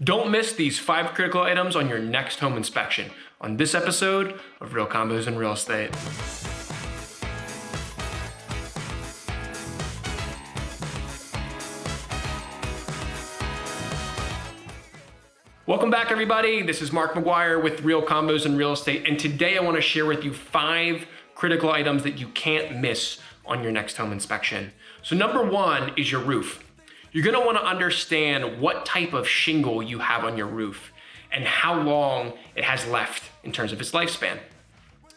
Don't miss these 5 critical items on your next home inspection on this episode of Real Combos in Real Estate. Welcome back, everybody. This is Mark McGuire with Real Combos in Real Estate, and today I want to share with you 5 critical items that you can't miss on your next home inspection. So number 1 is your roof. You're going to want to understand what type of shingle you have on your roof and how long it has left in terms of its lifespan.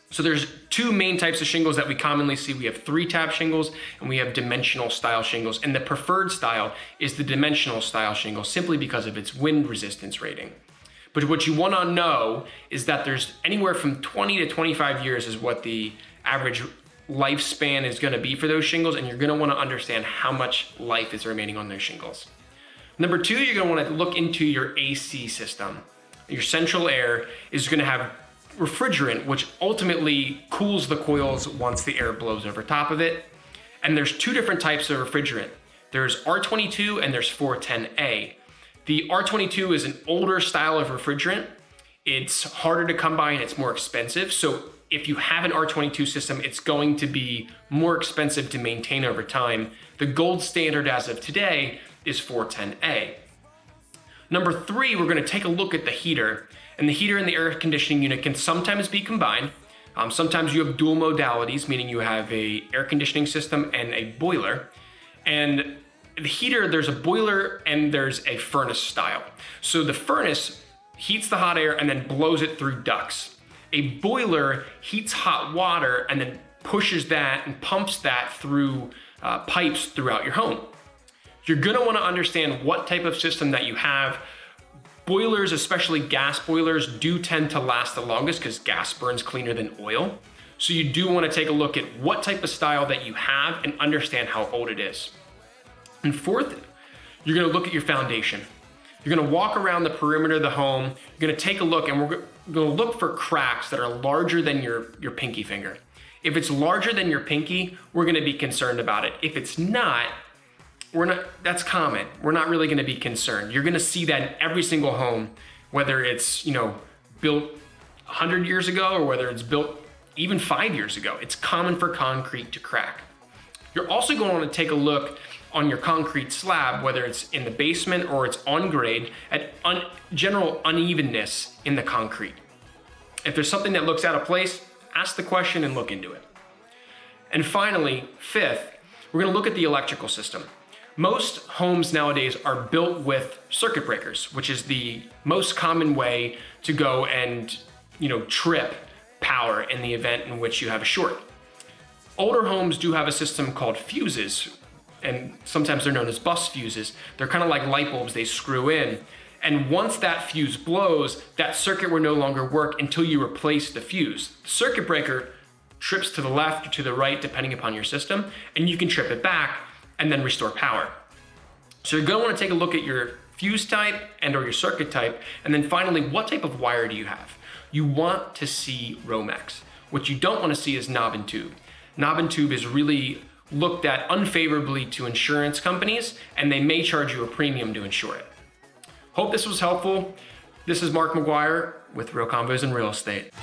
So there's 2 main types of shingles that we commonly see. We have 3-tab shingles and we have dimensional style shingles. And the preferred style is the dimensional style shingle simply because of its wind resistance rating. But what you want to know is that there's anywhere from 20 to 25 years is what the average lifespan is going to be for those shingles, and you're going to want to understand how much life is remaining on those shingles. Number 2, you're going to want to look into your AC system. Your central air is going to have refrigerant, which ultimately cools the coils once the air blows over top of it. And there's 2 different types of refrigerant. There's R22 and there's 410A. The R22 is an older style of refrigerant. It's harder to come by and it's more expensive. So if you have an R22 system, it's going to be more expensive to maintain over time. The gold standard as of today is 410A. Number 3, we're going to take a look at the heater. And the heater and the air conditioning unit can sometimes be combined. Sometimes you have dual modalities, meaning you have a air conditioning system and a boiler. And the heater, there's a boiler and there's a furnace style. So the furnace heats the hot air and then blows it through ducts. A boiler heats hot water and then pushes that and pumps that through pipes throughout your home. You're gonna wanna understand what type of system that you have. Boilers, especially gas boilers, do tend to last the longest because gas burns cleaner than oil. So you do wanna take a look at what type of style that you have and understand how old it is. And 4th, you're gonna look at your foundation. You're gonna walk around the perimeter of the home. You're gonna take a look, and we're gonna look for cracks that are larger than your pinky finger. If it's larger than your pinky, we're gonna be concerned about it. If it's not, that's common. We're not really gonna be concerned. You're gonna see that in every single home, whether it's built 100 years ago or whether it's built even 5 years ago. It's common for concrete to crack. You're also going to want to take a look on your concrete slab, whether it's in the basement or it's on grade, at general unevenness in the concrete. If there's something that looks out of place, ask the question and look into it. And finally, 5th, we're going to look at the electrical system. Most homes nowadays are built with circuit breakers, which is the most common way to go and trip power in the event in which you have a short. Older homes do have a system called fuses, and sometimes they're known as bus fuses. They're kind of like light bulbs they screw in. And once that fuse blows, that circuit will no longer work until you replace the fuse. The circuit breaker trips to the left or to the right, depending upon your system, and you can trip it back and then restore power. So you're gonna wanna take a look at your fuse type and or your circuit type, and then finally, what type of wire do you have? You want to see Romex. What you don't wanna see is knob and tube. Knob and tube is really looked at unfavorably to insurance companies, and they may charge you a premium to insure it. Hope this was helpful. This is Mark McGuire with Real Combos in Real Estate.